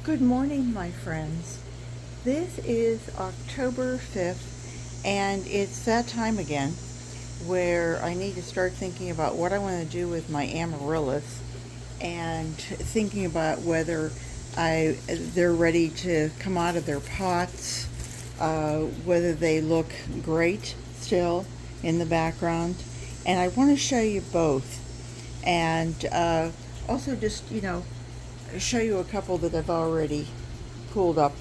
Good morning, my friends. This is October 5th, and it's that time again where I need to start thinking about what I want to do with my amaryllis and thinking about whether they're ready to come out of their pots, whether they look great still in the background. And I want to show you both. And also just, show you a couple that I've already pulled up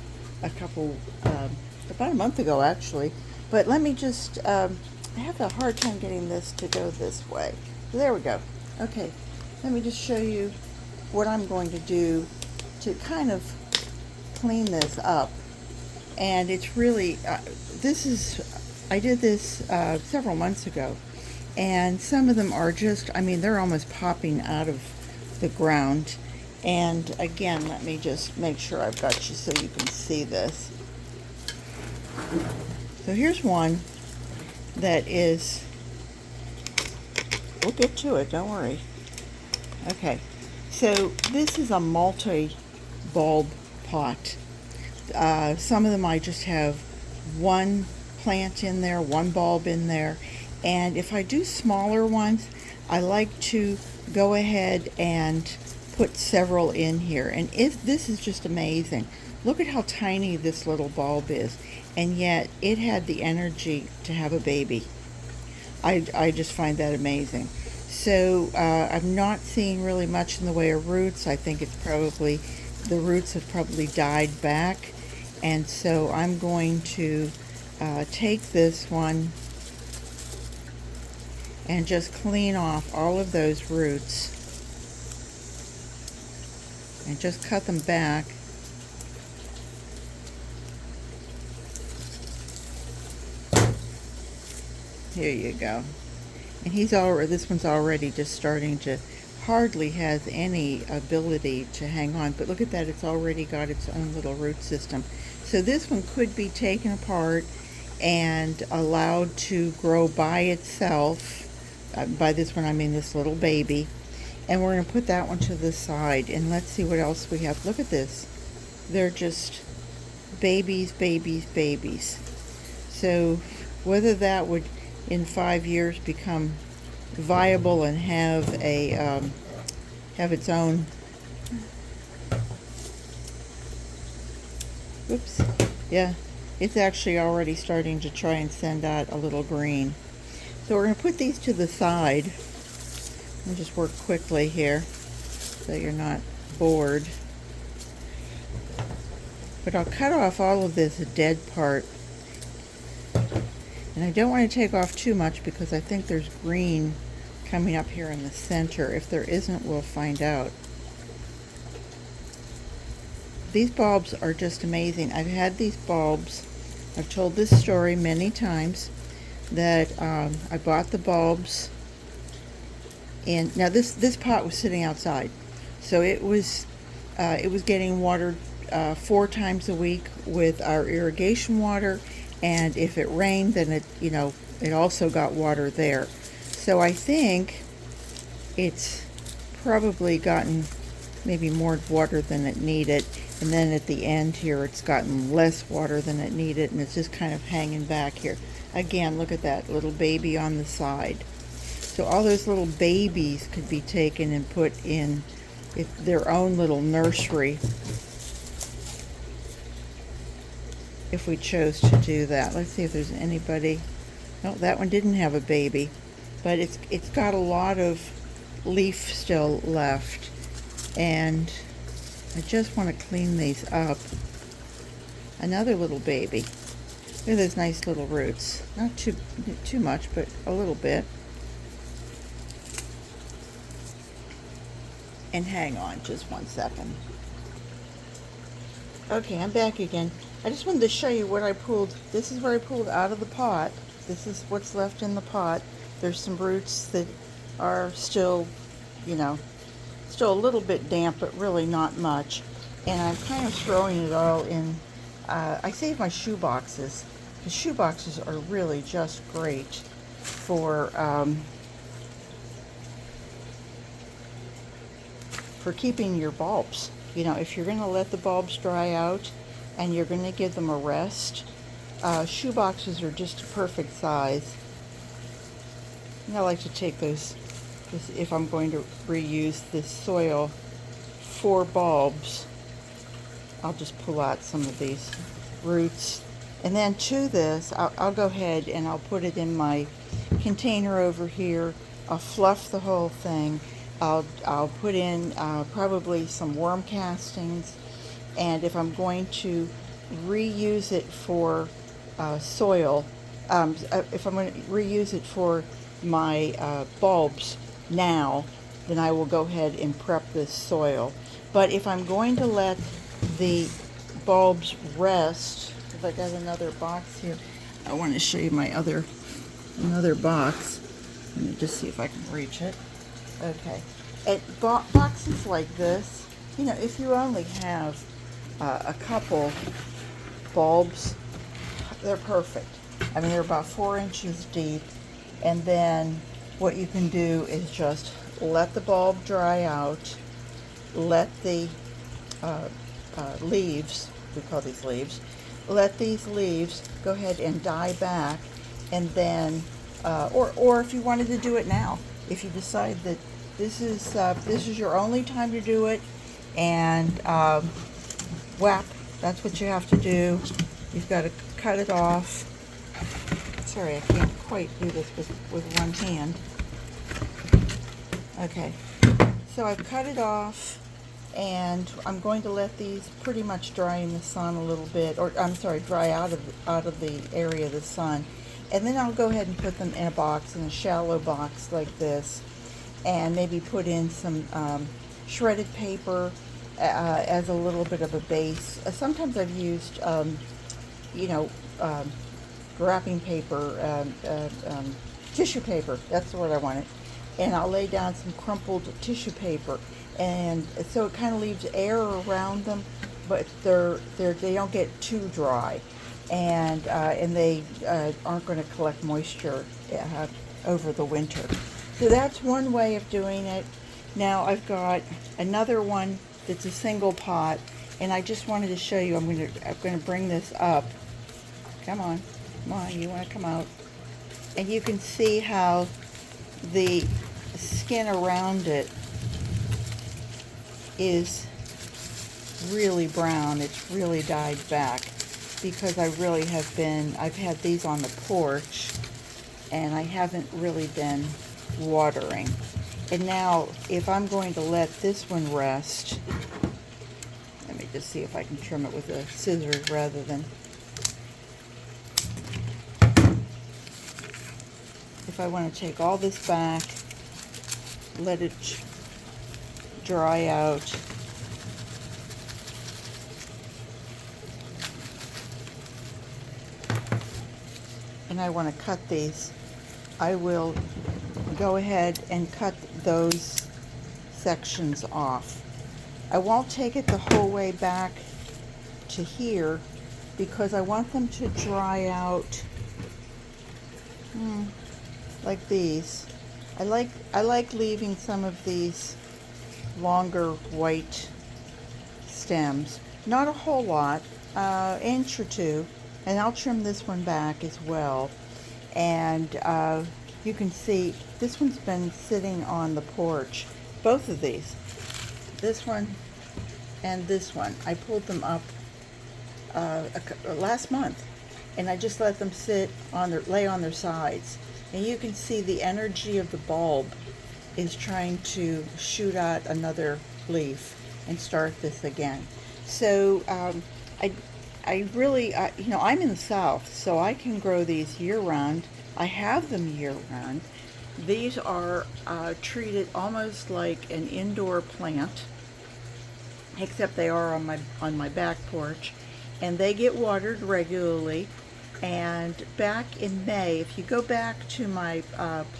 a couple, about a month ago actually. But let me just, I have a hard time getting this to go this way. There we go. Okay, let me just show you what I'm going to do to kind of clean this up. And it's really, I did this several months ago. And some of them are just, they're almost popping out of the ground. And again, let me just make sure I've got you so you can see this. So here's one that is, we'll get to it, don't worry. Okay, so this is a multi-bulb pot. Some of them I just have one plant in there, one bulb in there. And if I do smaller ones, I like to go ahead and put several in here. And this is just amazing. Look at how tiny this little bulb is, and yet it had the energy to have a baby. I just find that amazing. So I'm not seeing really much in the way of roots. I think it's probably, the roots have probably died back. And so I'm going to take this one and just clean off all of those roots and just cut them back. Here you go. And this one's already just starting to, hardly has any ability to hang on, but look at that, it's already got its own little root system. So this one could be taken apart and allowed to grow by itself. By this one I mean this little baby. And we're going to put that one to the side, and let's see what else we have. Look at this. They're just babies, babies, babies. So whether that would in 5 years become viable and have its own, whoops, yeah, it's actually already starting to try and send out a little green. So we're going to put these to the side. Let me just work quickly here so you're not bored. But I'll cut off all of this dead part. And I don't want to take off too much because I think there's green coming up here in the center. If there isn't, we'll find out. These bulbs are just amazing. I've had these bulbs. I've told this story many times that I bought the bulbs. And now this pot was sitting outside, so it was getting watered 4 times a week with our irrigation water, and if it rained, then it also got water there. So I think it's probably gotten maybe more water than it needed, and then at the end here it's gotten less water than it needed, and it's just kind of hanging back here. Again, look at that little baby on the side. So all those little babies could be taken and put in their own little nursery if we chose to do that. Let's see if there's anybody. No, that one didn't have a baby, but it's got a lot of leaf still left, and I just want to clean these up. Another little baby. Look at those nice little roots. Not too much, but a little bit. And hang on just 1 second. Okay, I'm back again. I just wanted to show you what I pulled. This is where I pulled out of the pot. This is what's left in the pot. There's some roots that are still, still a little bit damp, but really not much. And I'm kind of throwing it all in. I saved my shoe boxes. The shoe boxes are really just great for keeping your bulbs. You know, if you're going to let the bulbs dry out and you're going to give them a rest, shoe boxes are just a perfect size. And I like to take those, if I'm going to reuse this soil for bulbs, I'll just pull out some of these roots. And then to this, I'll go ahead and I'll put it in my container over here. I'll fluff the whole thing. I'll put in probably some worm castings. And if I'm going to reuse it for soil, if I'm going to reuse it for my bulbs now, then I will go ahead and prep this soil. But if I'm going to let the bulbs rest, if I got another box here, I want to show you my another box. Let me just see if I can reach it. Okay. At boxes like this, you know, if you only have a couple bulbs, they're perfect. I mean, they're about 4 inches deep, and then what you can do is just let the bulb dry out, let the leaves, we call these leaves, let these leaves go ahead and die back, and then, or if you wanted to do it now, if you decide that this is your only time to do it, and whap, that's what you have to do. You've got to cut it off. Sorry, I can't quite do this with one hand. Okay, so I've cut it off, and I'm going to let these pretty much dry in the sun a little bit, or I'm sorry, dry out of the area of the sun, and then I'll go ahead and put them in a box, in a shallow box like this, and maybe put in some shredded paper as a little bit of a base. Sometimes I've used, you know, wrapping paper, tissue paper. That's what I wanted. And I'll lay down some crumpled tissue paper, and so it kind of leaves air around them, but they don't get too dry, and they aren't going to collect moisture over the winter. So that's one way of doing it. Now I've got another one that's a single pot, and I just wanted to show you. I'm going to bring this up. Come on, you want to come out, and you can see how the skin around it is really brown. It's really dyed back because I've had these on the porch, and I haven't really been watering. And now if I'm going to let this one rest, let me just see if I can trim it with a scissors rather than, if I want to take all this back, let it dry out, and I want to cut these, I will go ahead and cut those sections off. I won't take it the whole way back to here because I want them to dry out like these. I like leaving some of these longer white stems, not a whole lot, inch or two, and I'll trim this one back as well. And you can see this one's been sitting on the porch, both of these, this one and this one. I pulled them up last month, and I just let them lay on their sides. And you can see the energy of the bulb is trying to shoot out another leaf and start this again. So I really, you know, I'm in the South, so I can grow these year-round. I have them year-round. These are treated almost like an indoor plant, except they are on my back porch, and they get watered regularly. And back in May, if you go back to my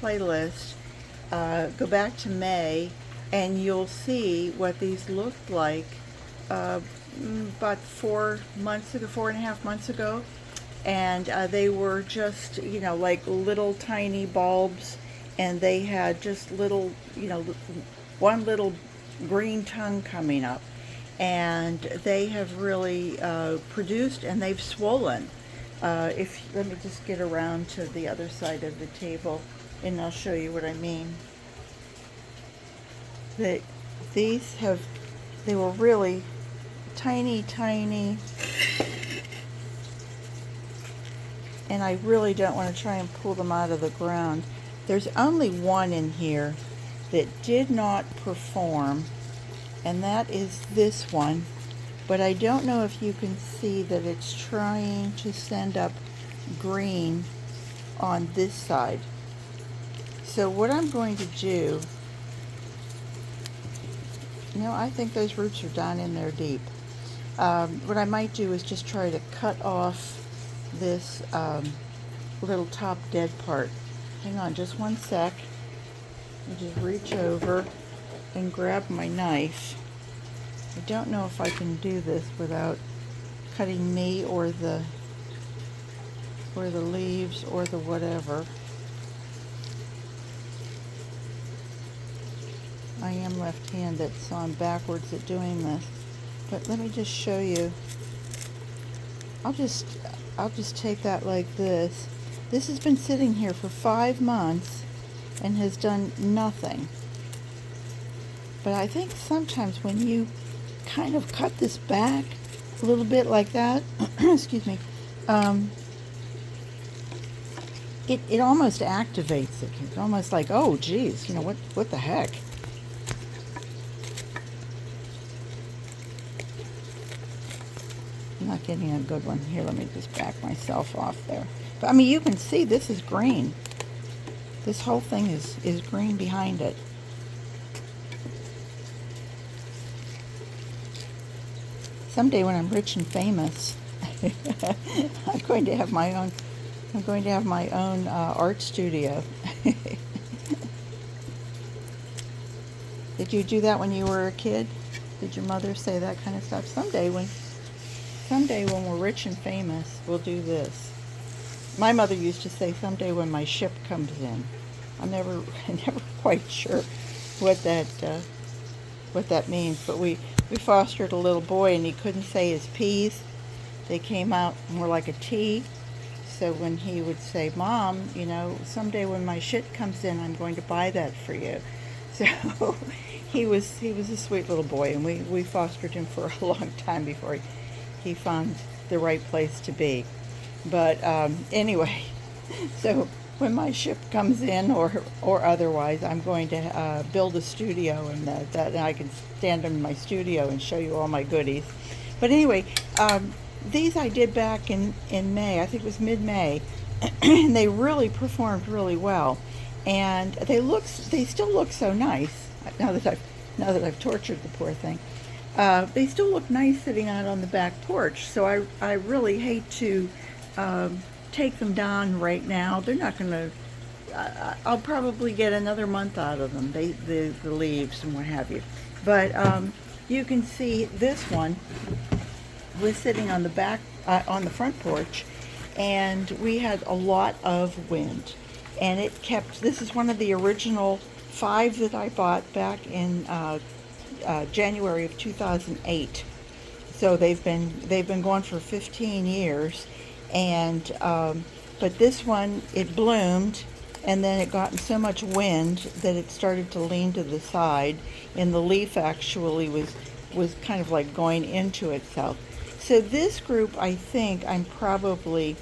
playlist, go back to May, and you'll see what these looked like about 4.5 months ago. And they were just, you know, like little tiny bulbs, and they had just little, you know, one little green tongue coming up. and they have really produced, and they've swollen. If let me just get around to the other side of the table, and I'll show you what I mean. That these have, they were really tiny, tiny, and I really don't want to try and pull them out of the ground. There's only one in here that did not perform, and that is this one. But I don't know if you can see that it's trying to send up green on this side. So what I'm going to do, I think those roots are down in there deep. What I might do is just try to cut off this little top dead part. Hang on just one sec. I'll just reach over and grab my knife. I don't know if I can do this without cutting me or the leaves or the whatever. I am left-handed, so I'm backwards at doing this. But let me just show you. I'll just take that like this. This has been sitting here for 5 months and has done nothing. But I think sometimes when you kind of cut this back a little bit like that, excuse me, it almost activates it. It's almost like, oh geez, what the heck? I'm not getting a good one here. Let me just back myself off there. But I mean, you can see this is green. This whole thing is green behind it. Someday when I'm rich and famous, I'm going to have my own art studio. Did you do that when you were a kid? Did your mother say that kind of stuff? Someday when we're rich and famous, we'll do this. My mother used to say, someday when my ship comes in. I'm never quite sure what that means, but we fostered a little boy and he couldn't say his P's. They came out more like a T. So when he would say, Mom, someday when my shit comes in, I'm going to buy that for you. So he was a sweet little boy, and we fostered him for a long time before he found the right place to be. But anyway, so when my ship comes in or otherwise, I'm going to build a studio, and that I can stand in my studio and show you all my goodies. But anyway, these I did back in May. I think it was mid-May, and they really performed really well. And they still look so nice now that I've tortured the poor thing. They still look nice sitting out on the back porch. So I really hate to take them down right now. They're not going to. I'll probably get another month out of them. The leaves and what have you. But you can see this one was sitting on the back on the front porch, and we had a lot of wind, and it kept. This is one of the original 5 that I bought back in January of 2008. So they've been going for 15 years, and but this one, it bloomed, and then it got so much wind that it started to lean to the side, and the leaf actually was kind of like going into itself. So this group, I think I'm probably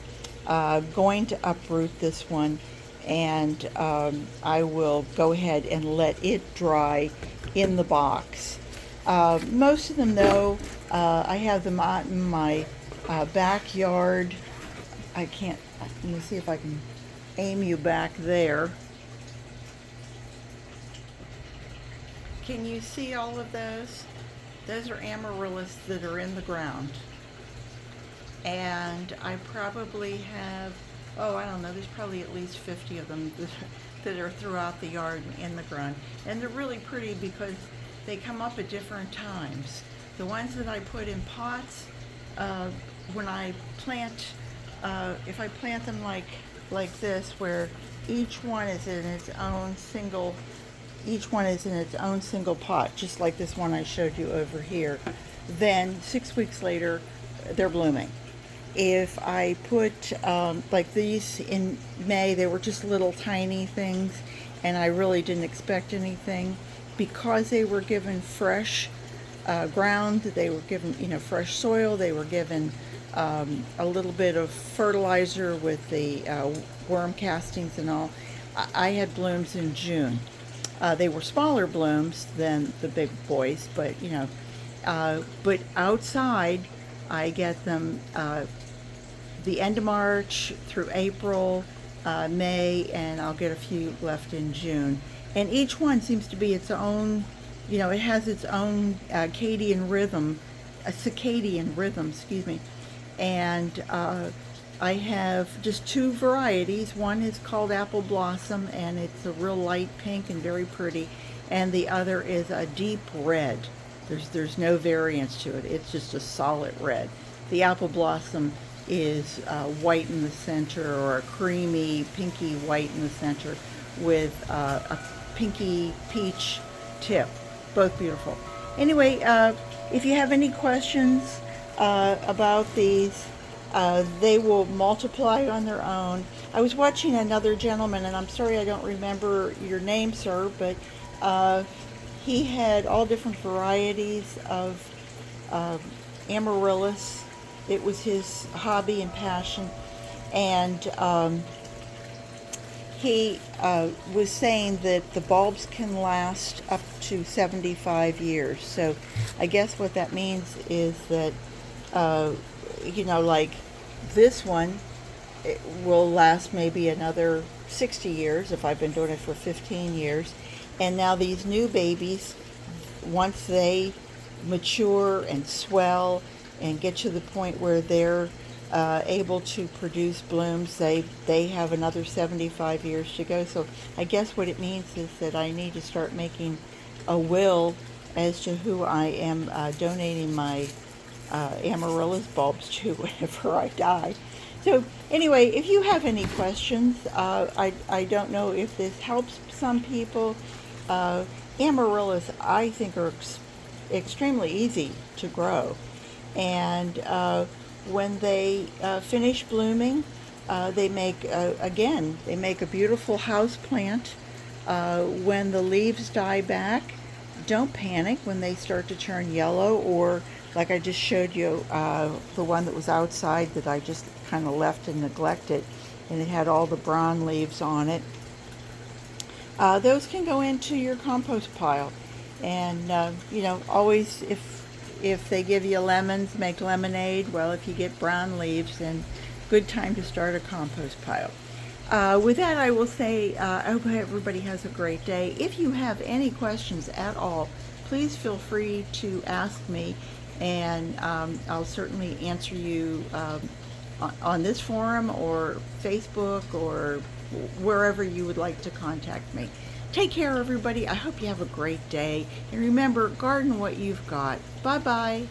going to uproot this one, and I will go ahead and let it dry in the box. Most of them, though, I have them out in my backyard. Let me see if I can aim you back there. Can you see all of those? Those are amaryllis that are in the ground. And I probably have, I don't know, there's probably at least 50 of them that are throughout the yard and in the ground. And they're really pretty because they come up at different times. The ones that I put in pots, when I plant, if I plant them like this, where each one is in its own single each one is in its own single pot, just like this one I showed you over here, then 6 weeks later, they're blooming. If I put like these in May, they were just little tiny things, and I really didn't expect anything. Because they were given fresh ground, they were given, you know, fresh soil, they were given a little bit of fertilizer with the worm castings and all. I had blooms in June. They were smaller blooms than the big boys, but you know, but outside I get them the end of March through April, May, and I'll get a few left in June. And each one seems to be its own, you know, it has its own circadian rhythm, excuse me. And I have just two varieties. One is called Apple Blossom, and it's a real light pink and very pretty. And the other is a deep red. There's no variance to it. It's just a solid red. The Apple Blossom is white in the center, or a creamy pinky white in the center with a pinky peach tip. Both beautiful. Anyway, if you have any questions about these, they will multiply on their own. I was watching another gentleman, and I'm sorry I don't remember your name, sir, but he had all different varieties of Amaryllis. It was his hobby and passion, and he was saying that the bulbs can last up to 75 years. So I guess what that means is that, you know, like this one, it will last maybe another 60 years if I've been doing it for 15 years. And now these new babies, once they mature and swell and get to the point where they're able to produce blooms, they have another 75 years to go. So I guess what it means is that I need to start making a will as to who I am donating my Amaryllis bulbs to whenever I die. So anyway, if you have any questions, I don't know if this helps some people. Amaryllis, I think, are extremely easy to grow. And when they finish blooming, they make, again, they make a beautiful house plant. When the leaves die back, don't panic when they start to turn yellow, or like I just showed you, the one that was outside that I just kind of left and neglected, and it had all the brown leaves on it. Those can go into your compost pile. And, you know, always, if they give you lemons, make lemonade. Well, if you get brown leaves, then good time to start a compost pile. With that, I will say, I hope everybody has a great day. If you have any questions at all, please feel free to ask me, and I'll certainly answer you on this forum or Facebook or wherever you would like to contact me. Take care, everybody. I hope you have a great day. And remember, garden what you've got. Bye-bye.